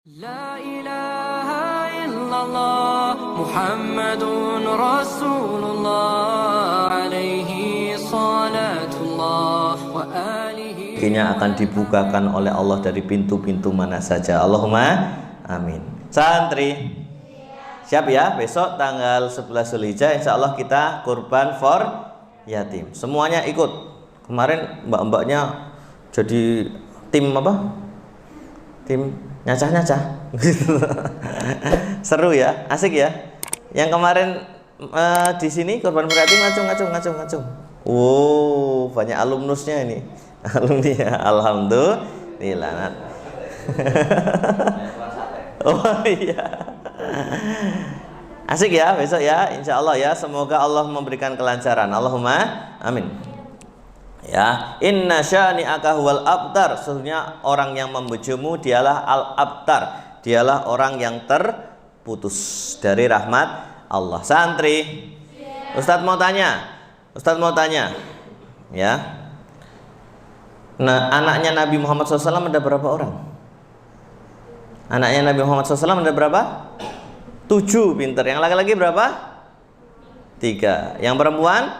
La ilaha illallah Muhammadun Rasulullah alaihi salatullah wa alihi. Akhirnya akan dibukakan oleh Allah dari pintu-pintu mana saja. Allahumma amin. Santri siap ya, besok tanggal 11 Zulhijjah insya Allah kita kurban for yatim. Semuanya ikut. Kemarin mbak-mbaknya jadi tim apa? Tim nyacah-nyacah. Seru ya, asik ya. Yang kemarin di sini korban berarti ngacung. Wow, banyak alumnusnya ini. Alumni ya, alhamdulillah. Oh iya. Asik ya besok ya, insya Allah ya. Semoga Allah memberikan kelancaran. Allahumma amin. Ya, inna syani'aka huwal abtar. Sesungguhnya orang yang membujumu dialah al-abtar. Dialah orang yang terputus dari rahmat Allah. Santri, Ustadz mau tanya. Ya. Nah, anaknya Nabi Muhammad SAW ada berapa orang? Anaknya Nabi Muhammad SAW ada berapa? 7, pinter. Yang laki-laki berapa? 3. Yang perempuan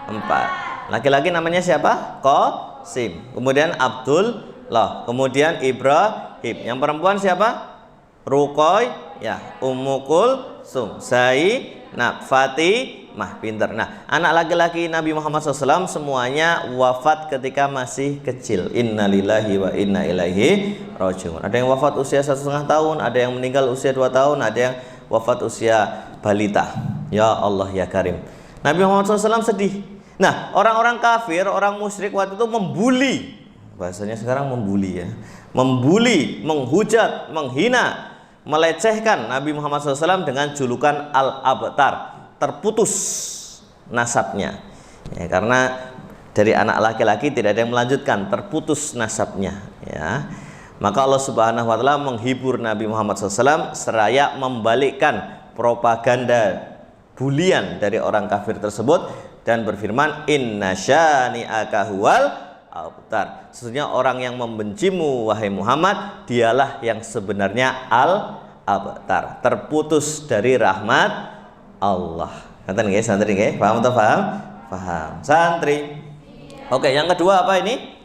4. Laki-laki namanya siapa? Qasim. Kemudian Abdullah. Kemudian Ibrahim. Yang perempuan siapa? Ruqayyah, Ummu Kulsum, Zainab, Fatimah. Pinter. Nah, anak laki-laki Nabi Muhammad SAW semuanya wafat ketika masih kecil. Innalillahi wa inna ilaihi rajiun. Ada yang wafat usia 1,5 tahun, ada yang meninggal usia 2 tahun, ada yang wafat usia balita. Ya Allah ya Karim. Nabi Muhammad SAW sedih. Nah, orang-orang kafir, orang musyrik waktu itu membuli, bahasanya sekarang membuli ya, membuli, menghujat, menghina, melecehkan Nabi Muhammad SAW dengan julukan Al-Abtar, terputus nasabnya ya, karena dari anak laki-laki tidak ada yang melanjutkan, terputus nasabnya ya. Maka Allah Subhanahu wa Ta'ala menghibur Nabi Muhammad SAW seraya membalikkan propaganda bulian dari orang kafir tersebut dan berfirman, inna syani'aka huwal abtar. Sesungguhnya orang yang membencimu wahai Muhammad dialah yang sebenarnya al-abtar, terputus dari rahmat Allah. Ngerti nggih santri nggih? Paham atau paham? Paham. Santri. Oke, yang kedua apa ini?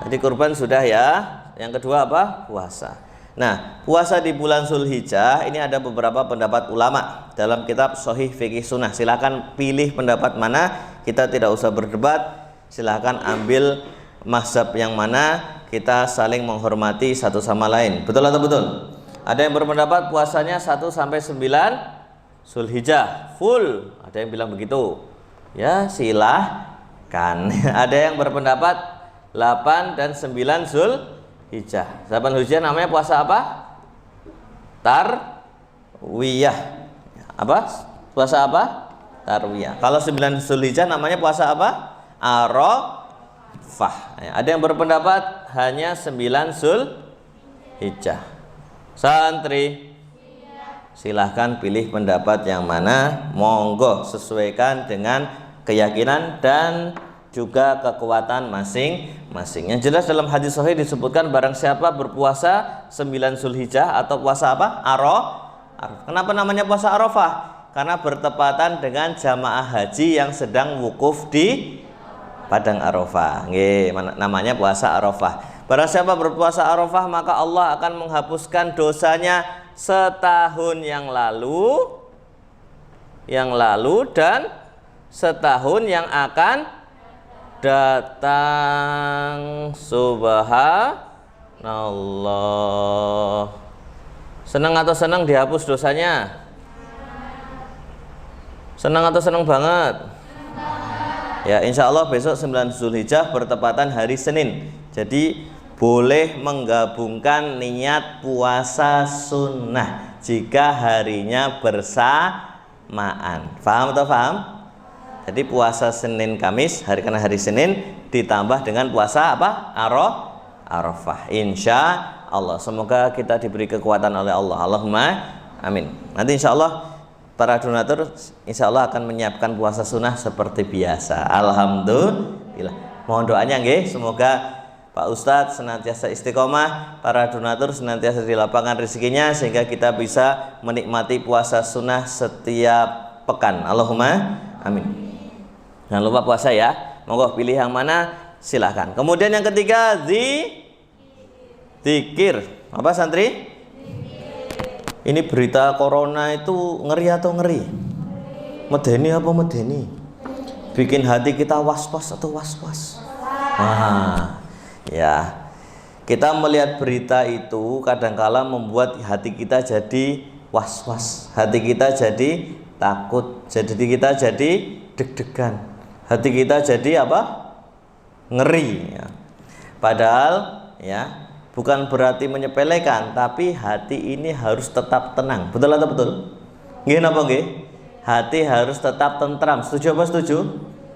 Tadi kurban sudah ya. Yang kedua apa? Puasa. Nah, puasa di bulan Zulhijjah ini ada beberapa pendapat ulama dalam kitab Shahih Fiqih Sunnah. Silahkan pilih pendapat mana, kita tidak usah berdebat. Silahkan ambil mazhab yang mana, kita saling menghormati satu sama lain. Betul atau betul? Ada yang berpendapat puasanya 1 sampai 9 Zulhijjah full. Ada yang bilang begitu. Ya, silahkan. Ada yang berpendapat 8 dan 9 Zulhijjah. 8 Zulhijjah namanya puasa apa? Tarwiyah. Apa? Puasa apa? Tarwiyah. Kalau 9 Zulhijjah namanya puasa apa? Arafah. Ada yang berpendapat hanya 9 Zulhijjah. Santri, silahkan pilih pendapat yang mana, monggo sesuaikan dengan keyakinan dan juga kekuatan masing-masing. Yang jelas dalam hadis sahih disebutkan barang siapa berpuasa 9 Zulhijjah atau puasa apa? Arafah. Kenapa namanya puasa Arafah? Karena bertepatan dengan jamaah haji yang sedang wukuf di Padang Arafah. Nggih, namanya puasa Arafah. Barang siapa berpuasa Arafah maka Allah akan menghapuskan dosanya setahun yang lalu dan setahun yang akan datang. Subhanallah. Senang atau senang dihapus dosanya? Senang atau senang banget? Ya, insya Allah besok 9 Zulhijjah bertepatan hari Senin. Jadi boleh menggabungkan niat puasa sunnah jika harinya bersamaan. Paham atau paham? Jadi puasa Senin Kamis, karena hari Senin ditambah dengan puasa apa? Arafah. Insya Allah. Semoga kita diberi kekuatan oleh Allah. Allahumma amin. Nanti insya Allah para donatur insya Allah akan menyiapkan puasa sunnah seperti biasa. Alhamdulillah. Mohon doanya nggih, semoga Pak Ustadz senantiasa istiqomah, para donatur senantiasa dilapangkan rezekinya sehingga kita bisa menikmati puasa sunnah setiap pekan. Allahumma amin. Jangan lupa puasa ya. Monggo pilih yang mana silahkan. Kemudian yang ketiga, zikir. Apa santri? Ini berita corona itu ngeri atau ngeri? Medeni apa medeni? Bikin hati kita was-was atau was-was? Wah, ya. Kita melihat berita itu kadangkala membuat hati kita jadi was-was, hati kita jadi takut, jadi kita jadi deg-degan, hati kita jadi apa? Ngeri. Ya. Padahal ya bukan berarti menyepelekan, tapi hati ini harus tetap tenang. Betul atau betul? Nggih napa nggih? Hati harus tetap tentram. Setuju apa setuju?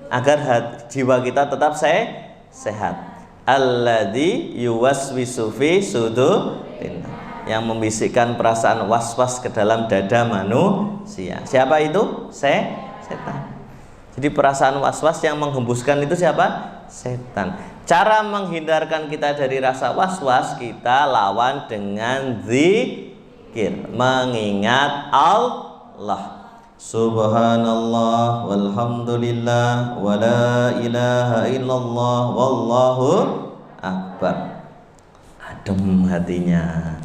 Agar jiwa kita tetap sehat. Alladzi yuwaswisu fi sudurin, yang membisikkan perasaan was-was ke dalam dada manusia. Siapa itu? Setan. Jadi perasaan was-was yang menghembuskan itu siapa? Setan. Cara menghindarkan kita dari rasa was-was, kita lawan dengan zikir, mengingat Allah. Subhanallah walhamdulillah wa la ilaha illallah wallahu akbar. Adem hatinya.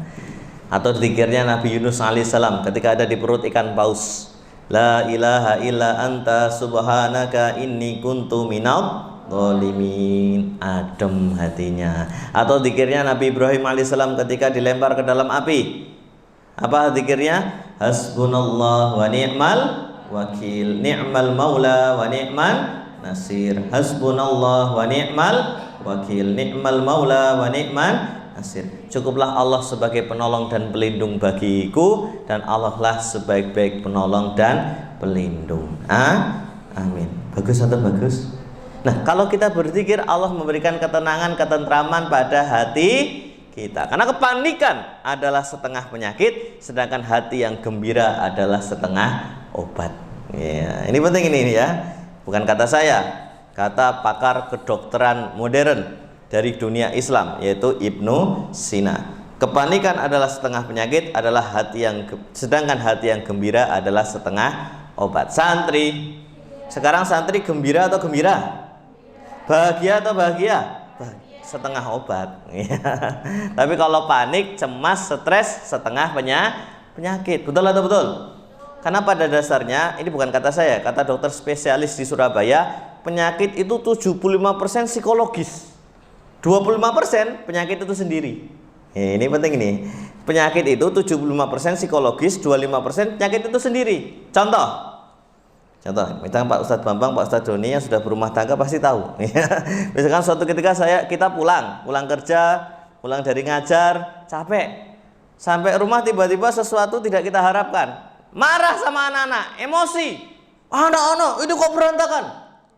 Atau zikirnya Nabi Yunus alaihissalam ketika ada di perut ikan paus. La ilaha illa anta subhanaka inni kuntu minal zalimin. Adem hatinya. Atau zikirnya Nabi Ibrahim alaihissalam ketika dilempar ke dalam api. Apa zikirnya? Hasbunallah wa ni'mal wakil, ni'mal maula wa ni'mal nasir. Hasbunallah wa ni'mal wakil, ni'mal maula wa ni'mal nasir. Cukuplah Allah sebagai penolong dan pelindung bagiku, dan Allah lah sebaik-baik penolong dan pelindung. Amin. Bagus atau bagus? Nah, kalau kita berzikir, Allah memberikan ketenangan, ketentraman pada hati kita. Karena kepanikan adalah setengah penyakit, sedangkan hati yang gembira adalah setengah obat. Ya, ini penting ini ya. Bukan kata saya, kata pakar kedokteran modern dari dunia Islam, yaitu Ibnu Sina. Kepanikan adalah setengah penyakit, adalah sedangkan hati yang gembira adalah setengah obat. Santri, sekarang santri gembira atau gembira? Bahagia atau bahagia? Setengah obat. Tapi kalau panik, cemas, stres, setengah penyakit. Betul atau betul? Karena pada dasarnya, ini bukan kata saya, kata dokter spesialis di Surabaya, penyakit itu 75% psikologis, 25% penyakit itu sendiri. Ini penting ini. Penyakit itu 75% psikologis, 25% penyakit itu sendiri. Contoh, misalkan Pak Ustadz Bambang, Pak Ustadz Doni yang sudah berumah tangga pasti tahu. Misalkan suatu ketika kita pulang kerja, pulang dari ngajar, capek, sampai rumah tiba-tiba sesuatu tidak kita harapkan, marah sama anak-anak, emosi, anak-anak itu kok berantakan,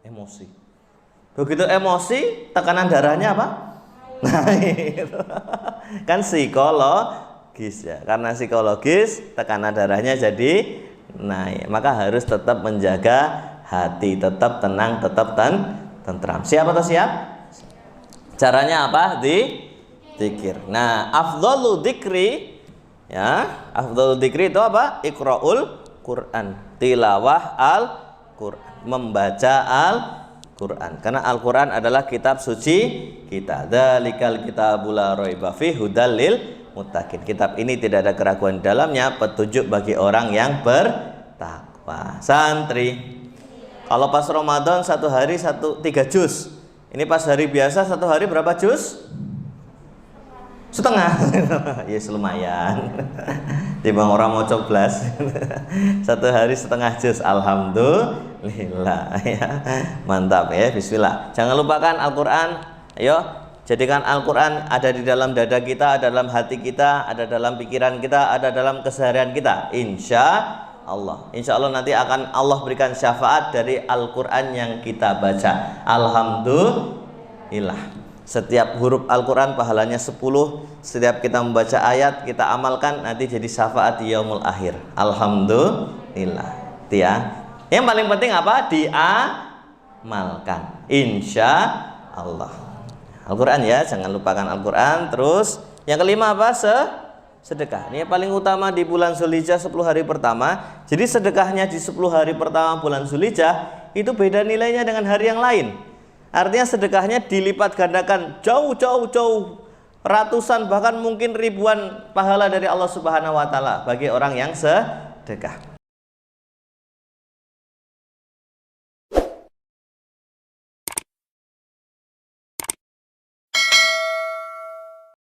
emosi. Begitu emosi, tekanan darahnya apa? Naik. Kan psikologis ya, karena psikologis tekanan darahnya jadi naik, maka harus tetap menjaga hati, tetap tenang, tetap tentram. Siap atau siap? Caranya apa? Zikir. Nah, afdhalu dzikri ya, afdhalu dzikri itu apa? Iqraul Quran, tilawah Al-Quran, membaca Al-Quran. Karena Al-Quran adalah kitab suci kita. Dzalikal kitabul la raiba fihi hudal lil muttaqin. Kitab ini tidak ada keraguan di dalamnya, petunjuk bagi orang yang bertakwa. Santri, kalau pas Ramadan satu hari 3 juz. Ini pas hari biasa satu hari berapa juz? Setengah. Yes, lumayan. Timbang orang mau coblas. Satu hari setengah juz. Alhamdulillah ya. Mantap ya. Bismillah. Jangan lupakan Al-Quran. Ayo, jadikan Al-Quran ada di dalam dada kita, ada dalam hati kita, ada dalam pikiran kita, ada dalam keseharian kita. Insya Allah nanti akan Allah berikan syafaat dari Al-Quran yang kita baca. Alhamdulillah. Setiap huruf Al-Quran pahalanya 10. Setiap kita membaca ayat, kita amalkan, nanti jadi syafaat di yaumul akhir. Alhamdulillah ya. Yang paling penting apa? Diamalkan. Insya Allah. Al-Quran ya, jangan lupakan Al-Quran. Terus yang kelima apa? Sedekah. Ini yang paling utama di bulan Zulhijjah 10 hari pertama. Jadi sedekahnya di 10 hari pertama bulan Zulhijjah itu beda nilainya dengan hari yang lain. Artinya sedekahnya dilipat gandakan jauh, ratusan bahkan mungkin ribuan pahala dari Allah Subhanahu wa taala bagi orang yang sedekah.